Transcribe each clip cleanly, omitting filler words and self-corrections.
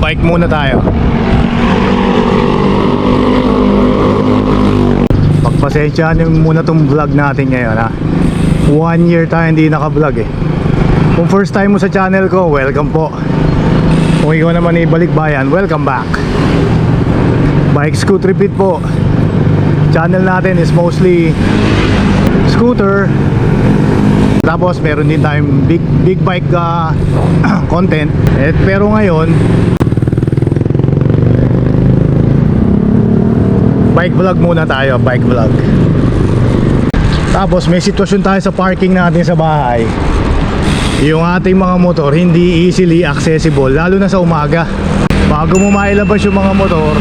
bike muna tayo. Pagpasensyahan nyo muna tong vlog natin ngayon ha. 1 year tayo hindi naka-vlog eh. Kung first time mo sa channel ko, welcome po. Kung ikaw naman ibalik bayan, welcome back. Bike Scoot Repeat po. Channel natin is mostly scooter. Tapos meron din tayong big bike content. Pero ngayon bike vlog muna tayo, bike vlog. Tapos may sitwasyon tayo sa parking natin sa bahay. Yung ating mga motor hindi easily accessible, lalo na sa umaga. Bago mo mailabas yung mga motor,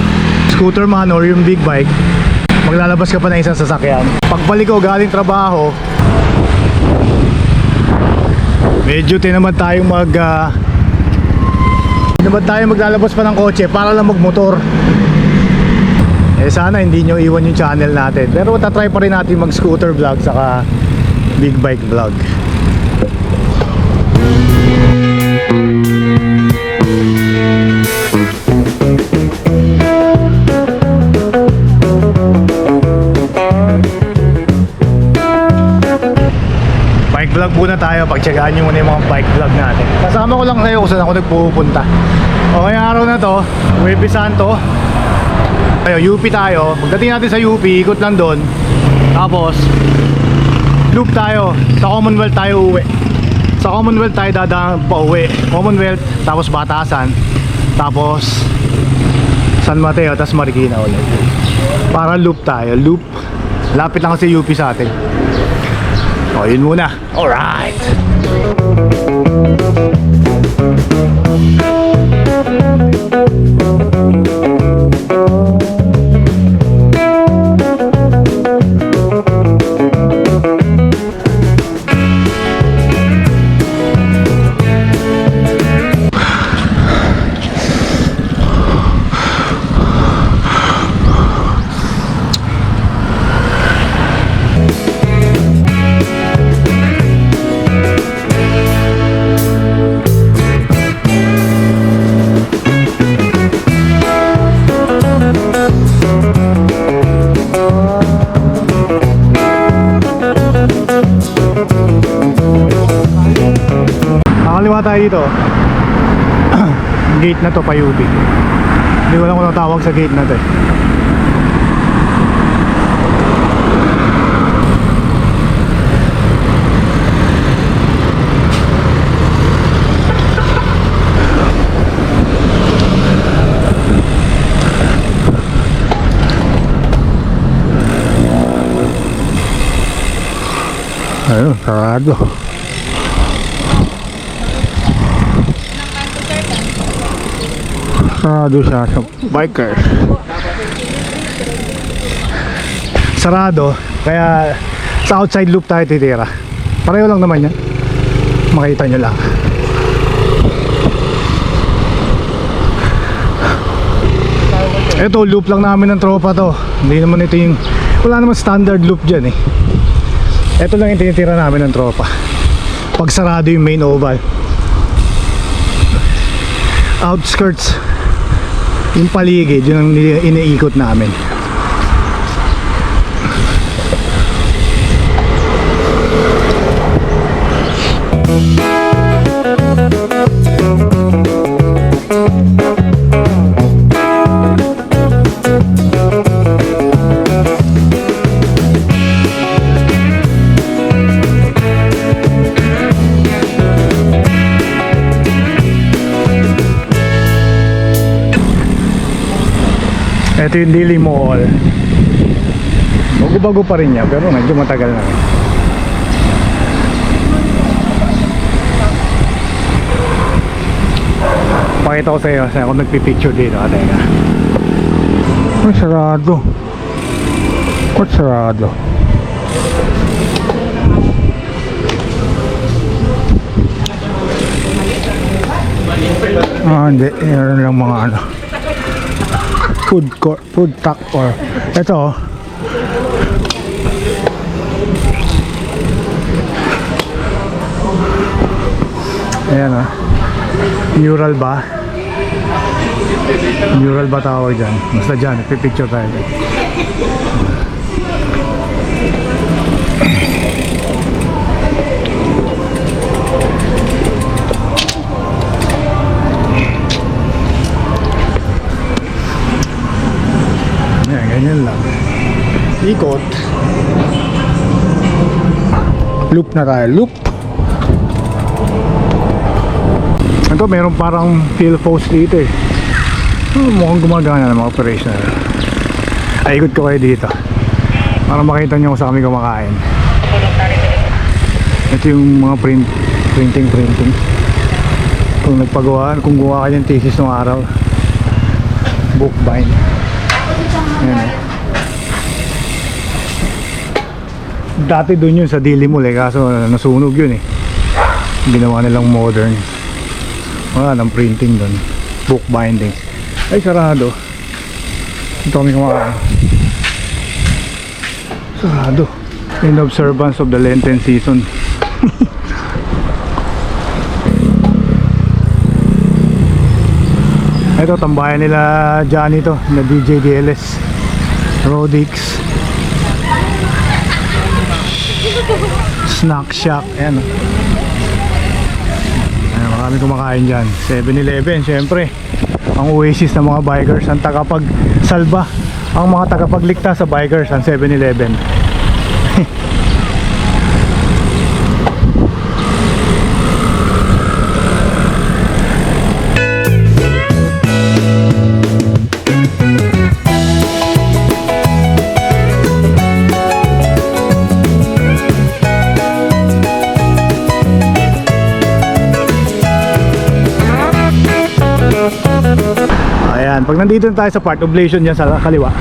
scooter man or yung big bike, maglalabas ka pa ng isang sasakyan. Pagbalik ko galing trabaho, medyo tinamad tayong maglalabas pa ng kotse para lang magmotor. Sana hindi nyo iwan yung channel natin. Pero tatry pa rin natin mag scooter vlog saka big bike vlog. Bike vlog muna tayo. Pagtsagaan nyo muna yung mga bike vlog natin. Kasama ko lang kayo kung saan ako nagpupunta. O ngayong araw na to, Huwebes Santo. UP tayo. Pagdating natin sa UP, ikot lang doon. Tapos loop tayo. Sa Commonwealth tayo uwi. Sa Commonwealth tayo dadaan pa uwi. Commonwealth, tapos Batasan, tapos San Mateo, tapos Marikina ulit. Para loop tayo. Loop. Lapit lang kasi UP sa atin. O yun muna. Alright. Nakaliwa tayo dito. Gate na to pa UP. Hindi ko lang kung tawag sa gate na to eh. Ayun, sarado. Sarado siya sa biker. Sarado. Kaya sa outside loop tayo titira. Pareho lang naman yan. Makita nyo lang. Ito loop lang namin ng tropa to. Hindi naman ito yung, wala naman standard loop dyan eh. Ito lang yung tinitira namin ng tropa. Pag sarado yung main oval. Outskirts, yung paligid, yun ang iniikot namin. Ito yung Dili Mall. Bago-bago pa rin niya, pero medyo matagal na rin. Pakita ko sa iyo kasi ako nagpipicture dito. Teka. Ay, sarado. What sarado? Hindi. Meron lang mga ano. Food court, food truck or ito. Ayan mural ba? Mural ba tawag dyan? Basta dyan, pipicture tayo dyan. Yan, ganyan lang. Ikot. Loop na tayo, loop. Ito, meron parang field post dito eh. Mukhang gumagana ng mga operational. Ay, ikot ko kayo dito para makita nyo kung saan kami kumakain. Ito yung mga printing. Kung nagpagawa, kung gumawa kayo ng thesis ng araw, bookbind. Ayan. Dati dun yun sa Dilimul eh, kaso nasunog yun eh. Ginawa nilang modern. Wala ng printing dun, bookbinding. Ay, sarado. Ito kami kumakain. Sarado. In observance of the Lenten season. Ito, tambayan nila Johnny to, na DJ DLS, Rodix, Snack Shack. Ayan. Ayan, marami kumakain dyan. 7-Eleven, syempre. Ang oasis ng mga bikers, ang tagapagsalba, ang mga tagapagligtas sa bikers, ang 7-Eleven. Ayan, pag nandito na tayo sa part oblation dyan sa kaliwa,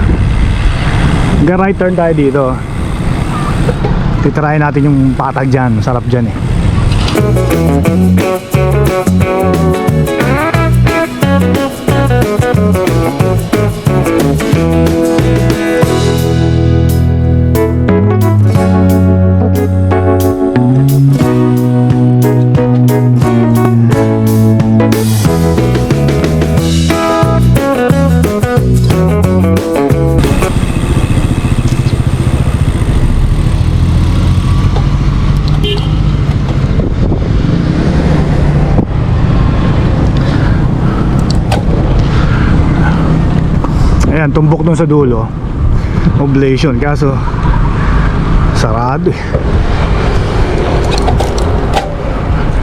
hanggang right turn tayo dito. Titirahin natin yung patag dyan, masarap dyan eh. Ayan, tumbok dun sa dulo, oblation, kaso sarado eh.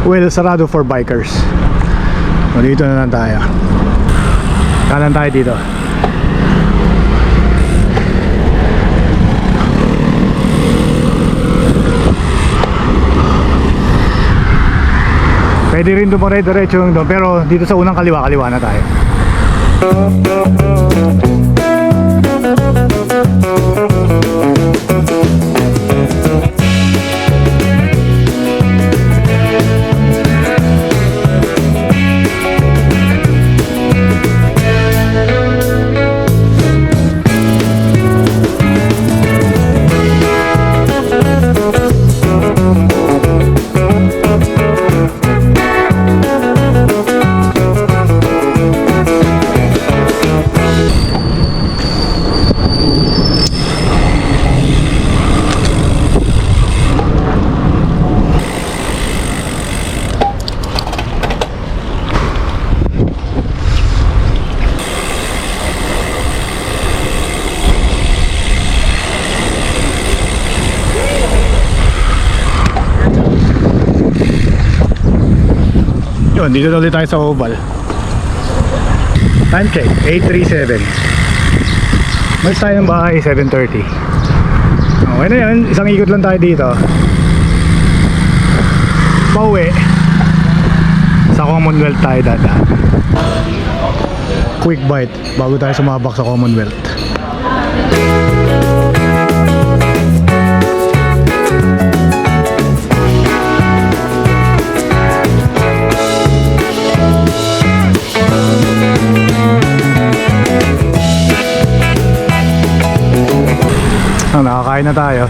Well, sarado for bikers. O, dito na lang tayo. Kanan tayo dito. Pwede rin dumare-diretso yung doon, pero dito sa unang kaliwa na tayo. Yun, dito na ulit tayo sa oval. Time check, 8:37. Mas tayo ng bahay, 7:30. Okay na yan, isang ikot lang tayo dito. Pauwi. Sa Commonwealth tayo dadaan. Quick bite bago tayo sumabak sa Commonwealth. Nakakain na tayo.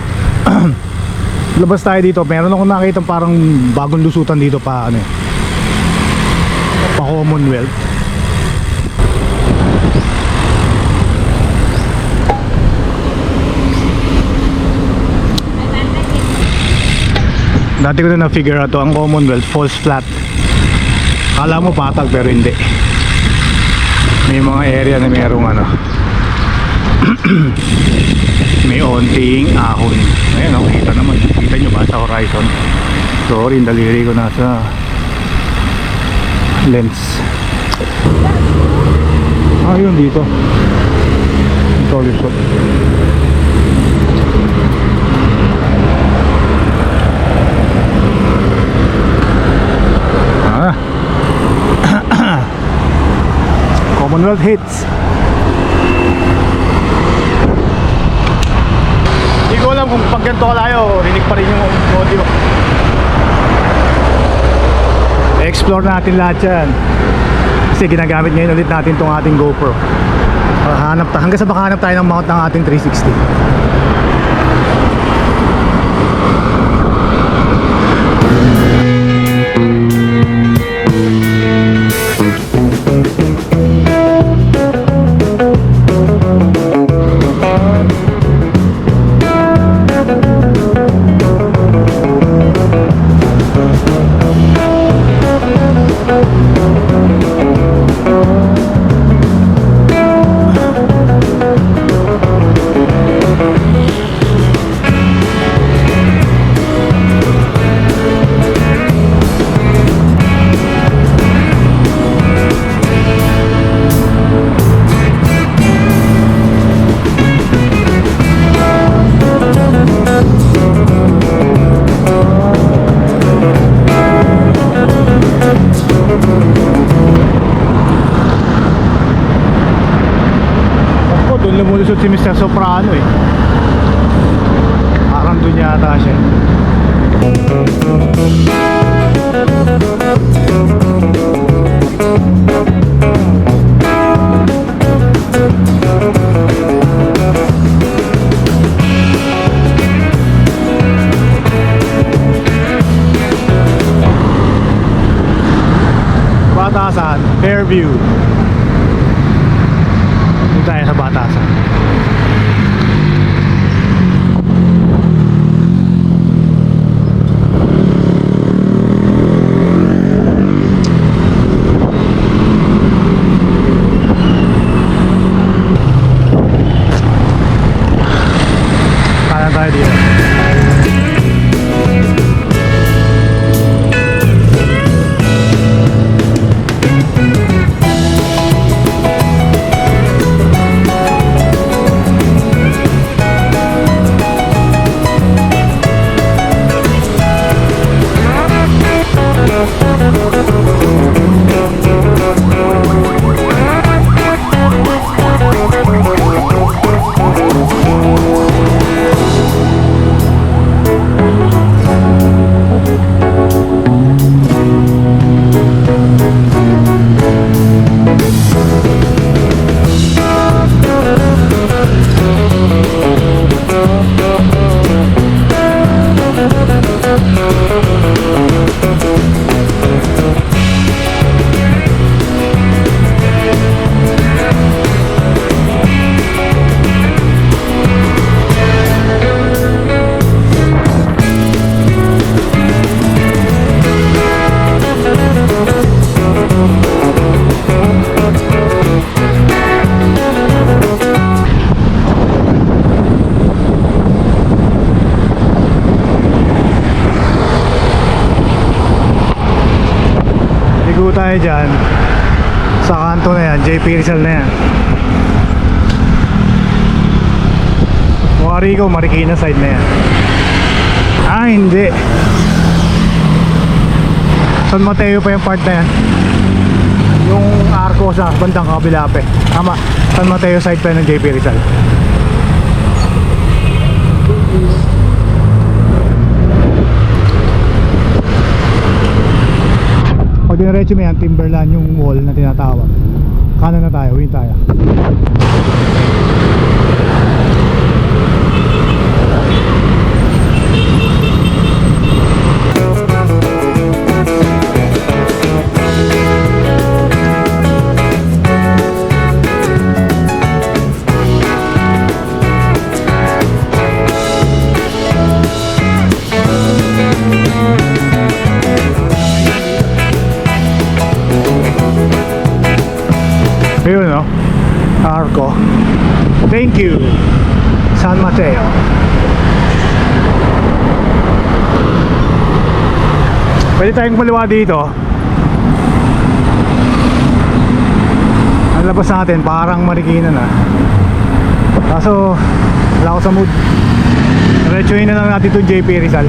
Labas tayo dito, meron akong nakita parang bagong lusutan dito pa ano eh, pa Commonwealth. Dati ko na na-figure out to, ang Commonwealth falls flat. Kala mo patag pero hindi. May mga area na mayroong ano may onting ahon. Ayan o, kita naman. Kita nyo ba sa horizon? Sorry, yung daliri ko nasa lens. Yun dito. Ito Lusot. Commonwealth hits. Hindi ko alam kung pag ganito kalayo, rinig pa rin yung audio. Explore natin lahat yan. Kasi ginagamit ngayon ulit natin itong ating GoPro. Hanggang sa makahanap tayo ng mount ng ating 360. Doon lumulusot si Mr. Soprano eh. Parang doon yata siya. Batasan, Fairview. Dito tayo sa Batasan. Kaya tayo dito. Ligo tayo dyan sa kanto na yan, JP Rizal na yan. Marico, Marikina side na yan. Hindi San Mateo pa yung part na yan. Yung arko sa bandang kabila pa. Tama, San Mateo side pa ng JP Rizal. Pag diniretso mo yan, Timberland yung wall na tinatawag. Kanan na tayo, uwi tayo. Ayun, no? Arco. Thank you, San Mateo. Pwede tayong maliwa dito. Ang labas natin parang Marikina na. Kaso wala ako sa mood. Diretsuhin na lang natin itong JP Rizal.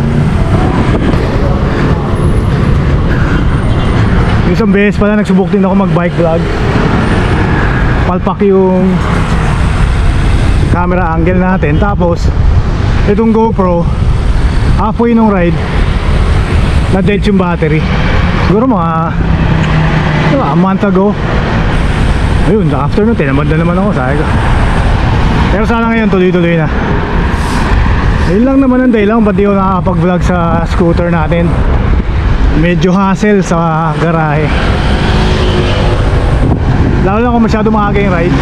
Isang beses pala nagsubok din ako mag bike vlog. Palpak yung camera angle natin. Tapos itong GoPro, halfway nung ride na dead yung battery. Siguro mga a month ago. Ayun, sa afternoon tinamad na naman ako, sabi ko. Pero sana ngayon tuloy-tuloy na. Yun lang naman ang dahilan ba't di ako nakakapag-vlog sa scooter natin. Medyo hassle sa garahe. Lalo lang kung masyado maaga yung ride.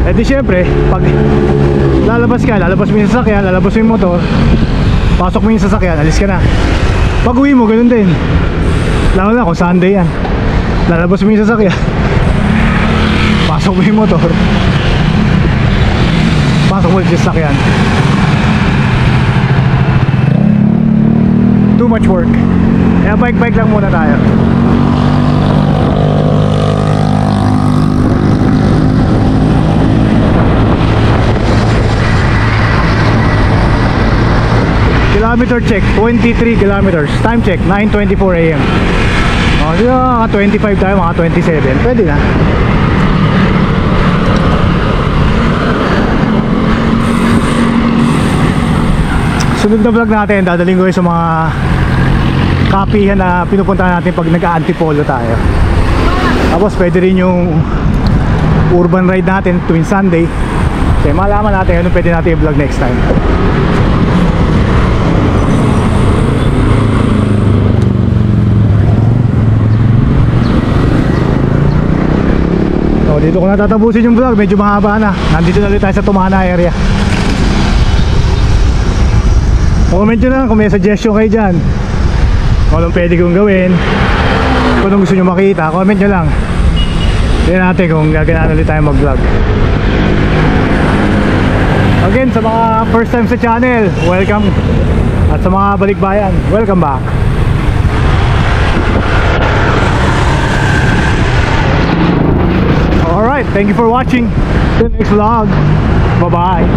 Eh di syempre, pag lalabas ka, lalabas mo yung sasakyan, lalabas mo yung motor, pasok mo yung sasakyan, alis ka na. Pag uwi mo, ganun din. Lalo lang kung Sunday yan, lalabas mo yung sasakyan, pasok mo yung motor, pasok mo yung sasakyan. Too much work. Kaya bike lang muna tayo. Kilometer check, 23 kilometers. Time check, 9:24 AM. O, di ba, mga 25 tayo, mga 27. Pwede na. Sunod na vlog natin, dadaling ko sa mga kapihan na pinupuntahan natin pag nag-antipolo tayo. Tapos pwede rin yung urban ride natin tuwing Sunday. Kaya malaman natin anong pwede natin i-vlog next time. So dito ko natatapusin yung vlog, medyo mahaba na. Nandito na ulit tayo sa Tumana area. Comment nyo lang kung may suggestion kayo dyan, kung anong pwede kong gawin, kung anong gusto nyo makita. Comment nyo lang. Tignan natin kung gaganaan ulit tayo mag vlog. Again, sa mga first time sa channel, welcome. At sa mga balikbayan, welcome back. Alright, thank you for watching. See you next vlog. Bye bye.